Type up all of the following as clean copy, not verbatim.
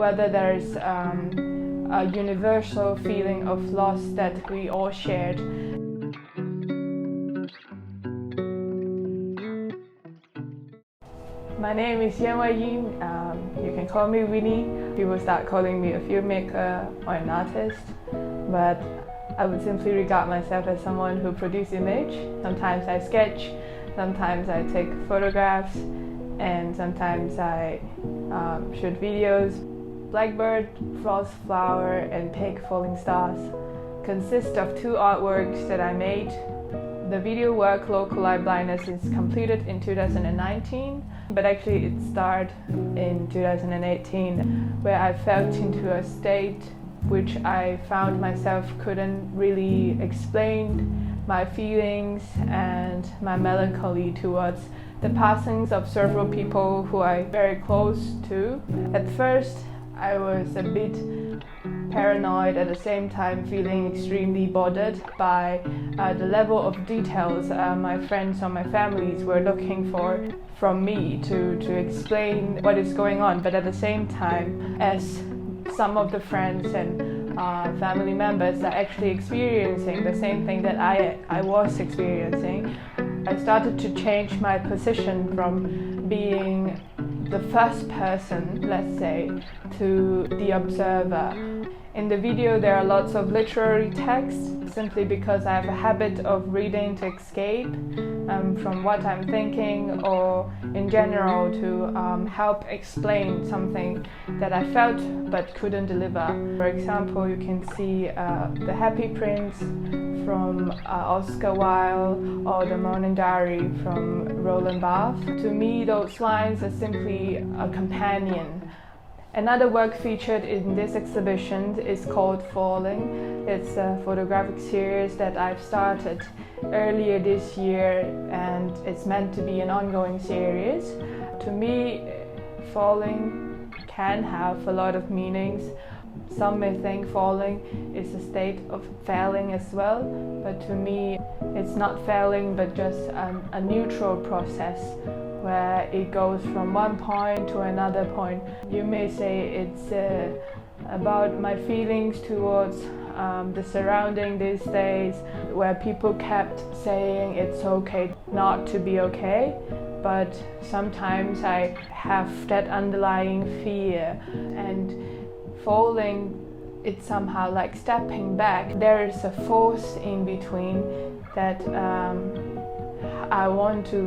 whether there's a universal feeling of loss that we all shared. My name is 𝗬𝙧𝙬𝙬. You can call me Winnie. People start calling me a filmmaker or an artist, but I would simply regard myself as someone who produces image. Sometimes I sketch, sometimes I take photographs, and sometimes I shoot videos. Blackbird, Frost Flower, and Pig Falling Stars consist of two artworks that I made. The video work Localized Blindness is completed in 2019, but actually it started in 2018, where I felt into a state which I found myself couldn't really explain my feelings and my melancholy towards the passings of several people who I'm very close to. At first, I was a bit paranoid, at the same time feeling extremely bothered by the level of details my friends or my families were looking for from me to explain what is going on. But at the same time, as some of the friends and family members are actually experiencing the same thing that I was experiencing, I started to change my position from being the first person, let's say, to the observer. In the video there are lots of literary text, simply because I have a habit of reading to escape from what I'm thinking, or in general to help explain something that I felt but couldn't deliver. For example, you can see The Happy Prince from Oscar Wilde or The Morning Diary from Roland Barthes. To me, those lines are simply a companion. Another work featured in this exhibition is called Falling. It's a photographic series that I've started earlier this year, and it's meant to be an ongoing series. To me, falling can have a lot of meanings. Some may think falling is a state of failing as well, but to me it's not failing but just a neutral process where it goes from one point to another point. You may say it's about my feelings towards the surrounding these days, where people kept saying it's okay not to be okay, but sometimes I have that underlying fear, and falling, it's somehow like stepping back. There is a force in between that I want to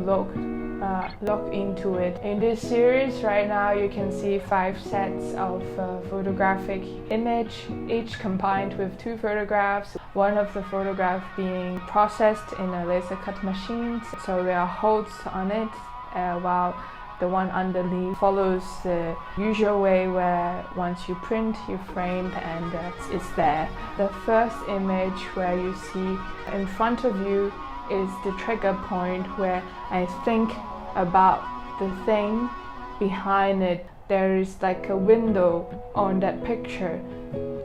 look into it. In this series right now you can see 5 sets of photographic image, each combined with 2 photographs. One of the photographs being processed in a laser cut machine, so there are holes on it, while the one underneath follows the usual way where once you print, you frame, and it's there. The first image where you see in front of you is the trigger point where I think about the thing behind it. There is like a window on that picture.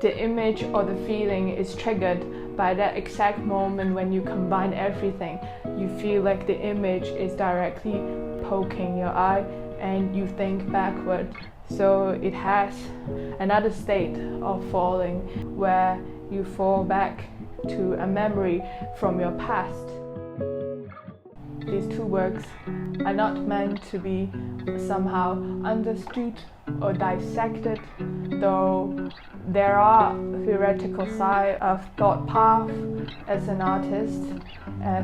The image or the feeling is triggered by that exact moment when you combine everything. You feel like the image is directly poking your eye and you think backward. So it has another state of falling where you fall back to a memory from your past. These 2 works are not meant to be somehow understood or dissected, though there are theoretical side of thought path as an artist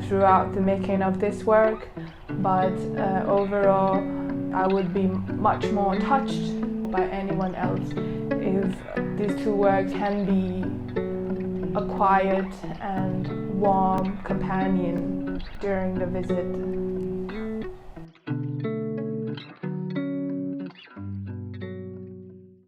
throughout the making of this work, but overall I would be much more touched by anyone else if these 2 works can be a quiet and warm companion during the visit.